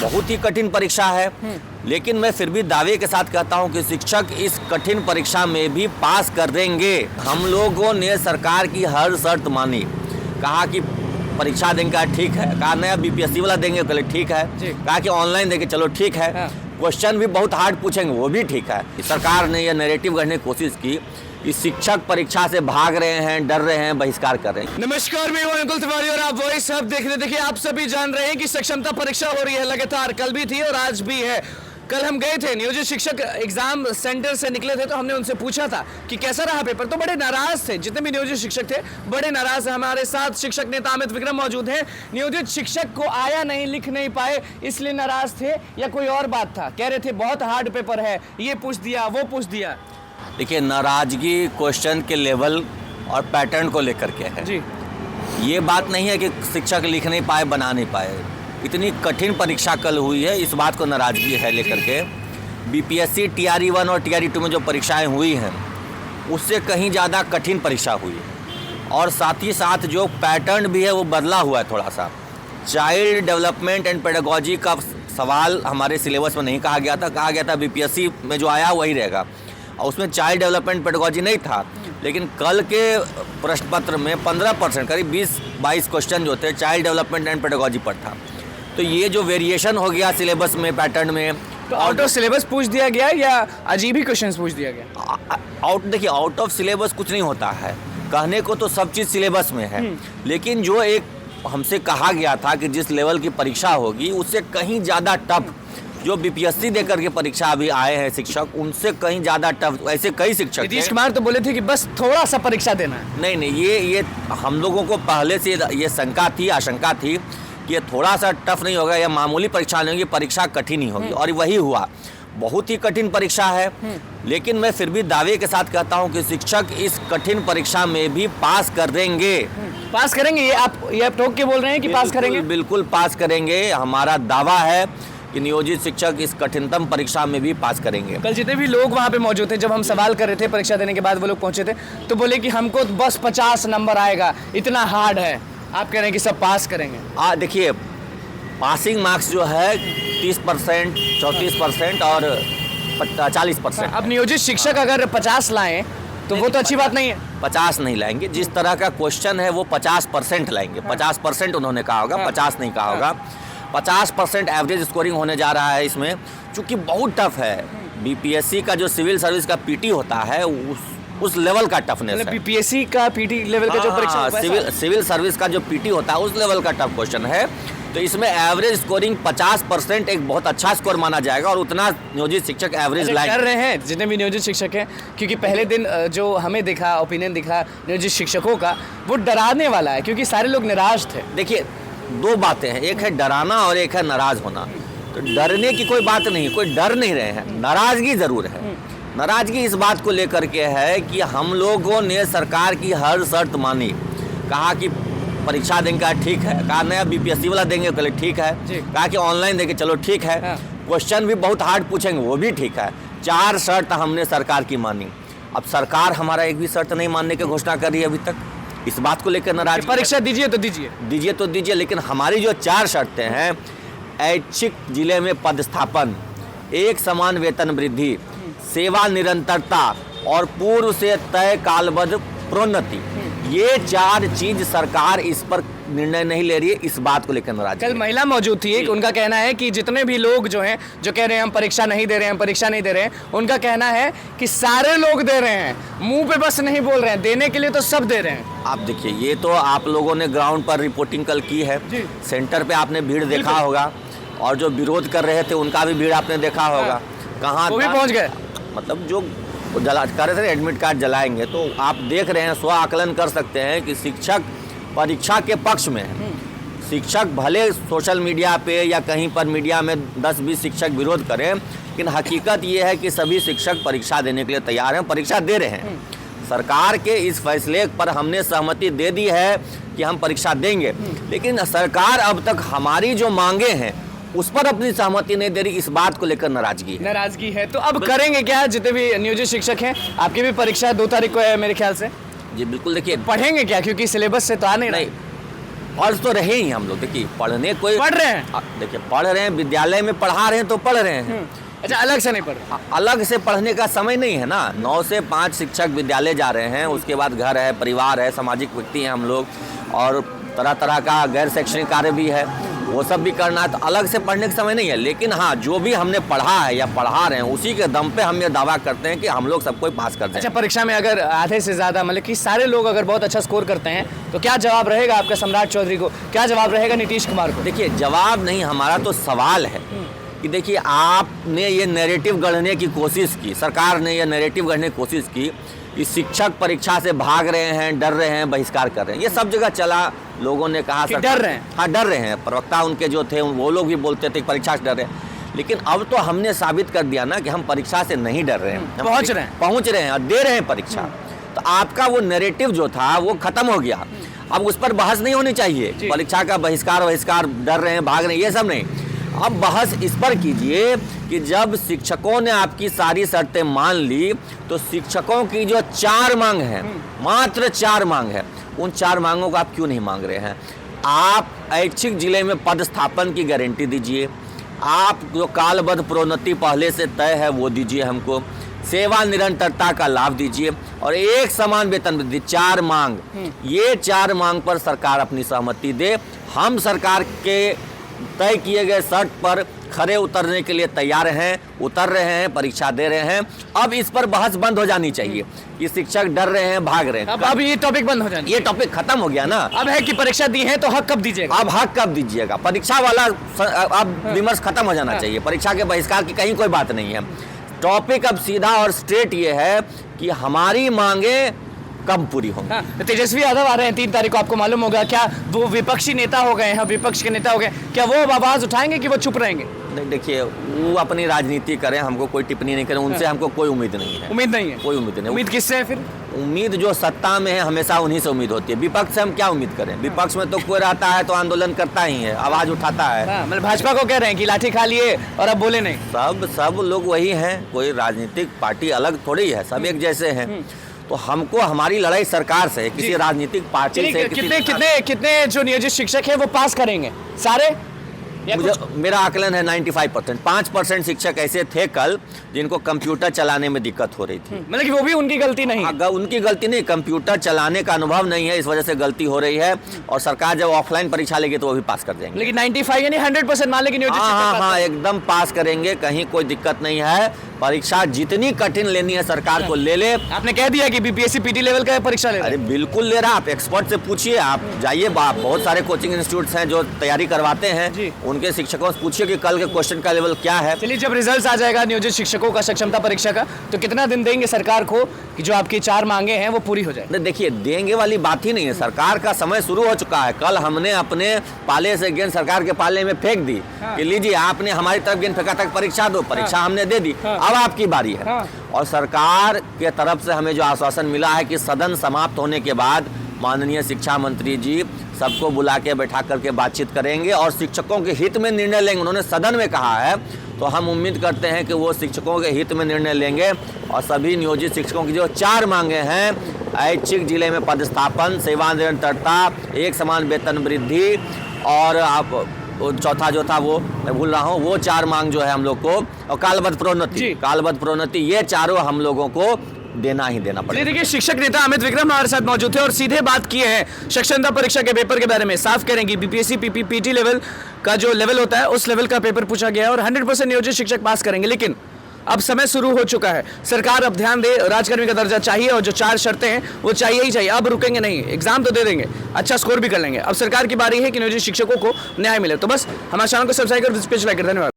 बहुत ही कठिन परीक्षा है, लेकिन मैं फिर भी दावे के साथ कहता हूं कि शिक्षक इस कठिन परीक्षा में भी पास कर देंगे। हम लोगों ने सरकार की हर शर्त मानी, कहा कि परीक्षा देंगे, ठीक है, कहा नया बीपीएससी वाला देंगे, चलो ठीक है, कहा कि ऑनलाइन देंगे, चलो ठीक है, क्वेश्चन भी बहुत हार्ड पूछेंगे, वो भी ठीक है। सरकार ने यह नैरेटिव गढ़ने की कोशिश की कि शिक्षक परीक्षा से भाग रहे हैं, डर रहे हैं, बहिष्कार कर रहे हैं। नमस्कार, मैं अंकुल तिवारी और आप वॉइस हब देख रहे हैं। देखिए, आप सभी जान रहे हैं कि सक्षमता परीक्षा हो रही है लगातार, कल भी थी और आज भी है। कल हम गए थे, नियोजित शिक्षक एग्जाम सेंटर से निकले थे, तो हमने उनसे पूछा था कि कैसा रहा पेपर। तो बड़े नाराज थे, जितने भी नियोजित शिक्षक थे बड़े नाराज हैं। हमारे साथ शिक्षक नेता अमित विक्रम मौजूद हैं। नियोजित शिक्षक को आया नहीं, लिख नहीं पाए, इसलिए नाराज थे या कोई और बात था? कह रहे थे बहुत हार्ड पेपर है, ये पूछ दिया, वो पूछ दिया। देखिए, नाराजगी क्वेश्चन के लेवल और पैटर्न को लेकर के है जी। ये बात नहीं है कि शिक्षक लिख नहीं पाए, बना नहीं पाए। इतनी कठिन परीक्षा कल हुई है, इस बात को नाराजगी है लेकर के। बीपीएससी टीआरई 1 और टीआरई 2 में जो परीक्षाएं हुई हैं उससे कहीं ज़्यादा कठिन परीक्षा हुई है, और साथ ही साथ जो पैटर्न भी है वो बदला हुआ है थोड़ा सा। चाइल्ड डेवलपमेंट एंड पेडागोजी का सवाल हमारे सिलेबस में नहीं कहा गया था, कहा गया था बीपीएससी में जो आया वही रहेगा, और उसमें चाइल्ड डेवलपमेंट पेडागोजी नहीं था। लेकिन कल के प्रश्न पत्र में 15% करीब 20-22 क्वेश्चन जो थे चाइल्ड डेवलपमेंट एंड पेडागोजी पर था। तो ये जो वेरिएशन हो गया सिलेबस में, पैटर्न में, तो आउट ऑफ सिलेबस पूछ दिया गया या अजीब ही क्वेश्चंस पूछ दिया गया? देखिए, आउट ऑफ सिलेबस कुछ नहीं होता है, कहने को तो सब चीज़ सिलेबस में है, लेकिन जो एक हमसे कहा गया था कि जिस लेवल की परीक्षा होगी उससे कहीं ज़्यादा टफ, जो बीपीएससी देकर के परीक्षा अभी आए हैं शिक्षक, उनसे कहीं ज़्यादा टफ। ऐसे कई शिक्षक नीतीश कुमार तो बोले थे कि बस थोड़ा सा परीक्षा देना है। नहीं, ये हम लोगों को पहले से ये शंका थी, आशंका थी कि ये थोड़ा सा टफ नहीं होगा या मामूली परीक्षा नहीं होगी, परीक्षा कठिन ही होगी, और वही हुआ। बहुत ही कठिन परीक्षा है, लेकिन मैं फिर भी दावे के साथ कहता हूं कि शिक्षक इस कठिन परीक्षा में भी पास कर देंगे। पास करेंगे? ये आप ठोक के बोल रहे हैं कि पास करेंगे? बिल्कुल पास करेंगे। हमारा दावा है कि नियोजित शिक्षक इस कठिनतम परीक्षा में भी पास करेंगे। कल जितने भी लोग वहाँ पे मौजूद थे, जब हम सवाल कर रहे थे परीक्षा देने के बाद, वो लोग पहुंचे थे तो बोले कि हमको बस 50 नंबर आएगा, इतना हार्ड है। आप कह रहे हैं कि सब पास करेंगे? देखिए, पासिंग मार्क्स जो है 30%, 34% और 40%। अब नियोजित शिक्षक अगर 50 लाएं तो वो तो अच्छी बात नहीं है। 50 नहीं लाएंगे, जिस तरह का क्वेश्चन है वो 50% लाएंगे। 50% उन्होंने कहा होगा, 50 नहीं कहा होगा। 50% एवरेज स्कोरिंग होने जा रहा है इसमें, चूँकि बहुत टफ है। बीपीएससी का जो सिविल सर्विस का पीटी होता है उस लेवल का टफनेस है। बीपीएससी का पीटी लेवल का जो परीक्षा, सिविल सर्विस का जो पीटी होता है उस लेवल का टफ क्वेश्चन है। तो इसमें एवरेज स्कोरिंग 50% एक बहुत अच्छा स्कोर माना जाएगा, और उतना नियोजित शिक्षक एवरेज लाइन कर रहे हैं जितने भी नियोजित शिक्षक हैं। क्योंकि पहले दिन जो हमें दिखा, ओपिनियन दिखा नियोजित शिक्षकों का, वो डराने वाला है, क्योंकि सारे लोग निराश थे। देखिए, दो बातें हैं, एक है डराना और एक है नाराज होना। तो डरने की कोई बात नहीं, कोई डर नहीं रहे हैं, नाराजगी जरूर है। नाराजगी इस बात को लेकर के है कि हम लोगों ने सरकार की हर शर्त मानी, कहा कि परीक्षा देंगे, ठीक है, कहा नया बीपीएससी वाला देंगे, चलो ठीक है, कहा कि ऑनलाइन देंगे, चलो ठीक है, क्वेश्चन भी बहुत हार्ड पूछेंगे, वो भी ठीक है। 4 शर्त हमने सरकार की मानी। अब सरकार हमारा एक भी शर्त नहीं मानने की घोषणा कर रही है अभी तक। इस बात को लेकर नाराज, परीक्षा दीजिए तो दीजिए, लेकिन हमारी जो 4 शर्तें हैं, ऐच्छिक जिले में पदस्थापन, एक समान वेतन वृद्धि, सेवा निरंतरता और पूर्व से तय कालबद्ध प्रोन्नति, ये 4 चीज सरकार इस पर निर्णय नहीं ले रही है। इस बात को लेकर नाराज। कल महिला मौजूद थी, उनका कहना है कि जितने भी लोग जो हैं, जो कह रहे हैं हम परीक्षा नहीं दे रहे हैं, उनका कहना है कि सारे लोग दे रहे हैं, मुंह पे बस नहीं बोल रहे हैं, देने के लिए तो सब दे रहे हैं। आप देखिए, ये तो आप लोगों ने ग्राउंड पर रिपोर्टिंग कल की है, सेंटर पे आपने भीड़ देखा होगा, और जो विरोध कर रहे थे उनका भी भीड़ आपने देखा होगा। कहाँ वो भी पहुंच गए, मतलब जो कर रहे थे एडमिट कार्ड जलाएंगे। तो आप देख रहे हैं, स्व आकलन कर सकते हैं कि शिक्षक परीक्षा के पक्ष में है। शिक्षक भले सोशल मीडिया पे या कहीं पर मीडिया में 10-20 शिक्षक विरोध करें, लेकिन हकीकत ये है कि सभी शिक्षक परीक्षा देने के लिए तैयार हैं, परीक्षा दे रहे हैं। सरकार के इस फैसले पर हमने सहमति दे दी है कि हम परीक्षा देंगे, लेकिन सरकार अब तक हमारी जो मांगे हैं उस पर अपनी सहमति नहीं दे रही। इस बात को लेकर नाराजगी है। तो अब करेंगे क्या? जितने भी नियोजित शिक्षक हैं, आपकी भी परीक्षा 2 तारीख को है मेरे ख्याल से। जी बिल्कुल। देखिए, पढ़ेंगे क्या? क्योंकि सिलेबस से तो आ नहीं, पढ़ तो रहे ही हम लोग। देखिए पढ़ने कोई पढ़ रहे हैं, देखिए पढ़ रहे हैं, विद्यालय में पढ़ा रहे हैं तो पढ़ रहे हैं। अच्छा अलग से नहीं पढ़ रहे? अलग से पढ़ने का समय नहीं है ना। 9 से 5 शिक्षक विद्यालय जा रहे हैं, उसके बाद घर है, परिवार है, सामाजिक व्यक्ति हैं हम लोग, और तरह तरह का गैर शैक्षणिक कार्य भी है, वो सब भी करना है, तो अलग से पढ़ने का समय नहीं है। लेकिन हाँ, जो भी हमने पढ़ा है या पढ़ा रहे हैं उसी के दम पे हम ये दावा करते हैं कि हम लोग सबको पास कर दें। अच्छा परीक्षा में अगर आधे से ज़्यादा मतलब कि सारे लोग अगर बहुत अच्छा स्कोर करते हैं तो क्या जवाब रहेगा आपका सम्राट चौधरी को, क्या जवाब रहेगा नीतीश कुमार को? देखिए जवाब नहीं, हमारा तो सवाल है कि देखिए आपने ये नैरेटिव गढ़ने की कोशिश की, सरकार ने ये नैरेटिव गढ़ने की कोशिश की कि शिक्षक परीक्षा से भाग रहे हैं, डर रहे हैं, बहिष्कार कर रहे हैं। ये सब जगह चला, लोगों ने कहा कि डर रहे हैं। हाँ डर रहे हैं, प्रवक्ता उनके जो थे वो लोग भी बोलते थे परीक्षा से डर रहे हैं। लेकिन अब तो हमने साबित कर दिया ना कि हम परीक्षा से नहीं डर रहे हैं, हम पहुंच रहे हैं और दे रहे हैं परीक्षा। तो आपका वो नैरेटिव जो था वो खत्म हो गया, अब उस पर बहस नहीं होनी चाहिए। परीक्षा का बहिष्कार, डर रहे हैं, भाग रहे हैं, ये सब नहीं। अब बहस इस पर कीजिए कि जब शिक्षकों ने आपकी सारी शर्तें मान ली तो शिक्षकों की जो 4 मांग है, मात्र 4 मांग है, उन 4 मांगों को आप क्यों नहीं मांग रहे हैं? आप ऐच्छिक जिले में पदस्थापन की गारंटी दीजिए, आप जो कालबद्ध प्रोन्नति पहले से तय है वो दीजिए हमको, सेवा निरंतरता का लाभ दीजिए, और एक समान वेतन वृद्धि। 4 मांग, ये 4 मांग पर सरकार अपनी सहमति दे। हम सरकार के तय किए गए शर्त पर खरे उतरने के लिए तैयार हैं, उतर रहे हैं, परीक्षा दे रहे हैं। अब इस पर बहस बंद हो जानी चाहिए कि शिक्षक डर रहे हैं, भाग रहे हैं। अब ये टॉपिक बंद हो जाए, ये टॉपिक खत्म हो गया ना। अब है कि परीक्षा दी है तो हक कब दीजिएगा? अब हक कब दीजिएगा, परीक्षा वाला अब विमर्श खत्म हो जाना चाहिए। परीक्षा के बहिष्कार की कहीं कोई बात नहीं है। टॉपिक अब सीधा और स्ट्रेट ये है कि हमारी मांगे कब पूरी होंगी। तेजस्वी यादव आ रहे हैं 3 तारीख को, आपको मालूम होगा। क्या वो विपक्षी नेता हो गए हैं, विपक्ष के नेता हो गए, क्या वो आवाज उठाएंगे कि वो चुप रहेंगे? नहीं, देखिए वो अपनी राजनीति करें, हमको कोई टिप्पणी नहीं करें, उनसे हमको कोई उम्मीद नहीं है। उम्मीद नहीं है? कोई उम्मीद नहीं। उम्मीद किससे है फिर? उम्मीद जो सत्ता में है हमेशा उन्हीं से उम्मीद होती है। विपक्ष से हम क्या उम्मीद करें? विपक्ष में तो कोई रहता है तो आंदोलन करता ही है, आवाज उठाता है। मतलब भाजपा को कह रहे हैं कि लाठी खा लिए और अब बोले नहीं? सब लोग वही हैं, कोई राजनीतिक पार्टी अलग थोड़ी है, सब एक जैसे हैं। तो हमको हमारी लड़ाई सरकार से, किसी राजनीतिक पार्टी से। कितने जो नियोजित शिक्षक हैं वो पास करेंगे सारे? मेरा आकलन है 95%। 5% शिक्षक ऐसे थे कल जिनको कंप्यूटर चलाने में दिक्कत हो रही थी। मतलब कि वो भी उनकी गलती नहीं है? उनकी गलती नहीं, कंप्यूटर चलाने का अनुभव नहीं है, इस वजह से गलती हो रही है। और सरकार जब ऑफलाइन परीक्षा लेगी तो वो भी पास कर देंगे। लेकिन 95 यानी 100% मान लें कि नियोजित शिक्षक हाँ, एकदम पास करेंगे, कहीं कोई दिक्कत नहीं है। परीक्षा जितनी कठिन लेनी है सरकार को ले ले। आपने कह दिया कि बीपीएससी पीटी लेवल का परीक्षा ले रहा है? अरे बिल्कुल ले रहा, आप एक्सपर्ट से पूछिए, आप जाइए, बहुत सारे कोचिंग इंस्टीट्यूट्स हैं जो तैयारी करवाते हैं, उनके शिक्षकों से पूछिए कि कल के क्वेश्चन का लेवल क्या है। चलिए, जब रिजल्ट आ जाएगा नियोजित शिक्षकों का सक्षमता परीक्षा का, तो कितना दिन देंगे सरकार को कि जो आपकी 4 मांगे हैं वो पूरी हो जाए? देखिए देंगे वाली बात ही नहीं है, सरकार का समय शुरू हो चुका है। कल हमने अपने पाले से गेंद सरकार के पाले में फेंक दी कि लीजिए आपने हमारी तरफ गेंद फेंका तक परीक्षा दो, परीक्षा हमने दे दी, अब आपकी बारी है। और सरकार के तरफ से हमें जो आश्वासन मिला है कि सदन समाप्त होने के बाद माननीय शिक्षा मंत्री जी सबको बुला के बैठा करके बातचीत करेंगे और शिक्षकों के हित में निर्णय लेंगे। उन्होंने सदन में कहा है, तो हम उम्मीद करते हैं कि वो शिक्षकों के हित में निर्णय लेंगे और सभी नियोजित शिक्षकों की जो 4 मांगे हैं, ऐच्छिक जिले में पदस्थापन, सेवा निरंतरता, एक समान वेतन वृद्धि और आप चौथा जो था वो मैं भूल रहा हूँ, वो 4 मांग जो है हम लोग को, और कालबद्ध प्रोन्नति, ये चारों हम लोगों को देना ही देना पड़ेगा। देखिए, शिक्षक नेता अमित विक्रम हमारे साथ मौजूद थे और सीधे बात किए हैं सक्षमता परीक्षा के पेपर के बारे में। साफ करेंगे बीपीएससी पीटी लेवल का जो लेवल होता है उस लेवल का पेपर पूछा गया है और 100% नियोजित शिक्षक पास करेंगे। लेकिन अब समय शुरू हो चुका है, सरकार अब ध्यान दे, राजकर्मी का दर्जा चाहिए और जो 4 शर्तें हैं वो चाहिए ही चाहिए। अब रुकेंगे नहीं, एग्जाम तो दे देंगे, अच्छा स्कोर भी कर लेंगे। अब सरकार की बारी है कि नियोजित शिक्षकों को न्याय मिले। तो बस हमारे चैनल को सब्सक्राइब कर, धन्यवाद।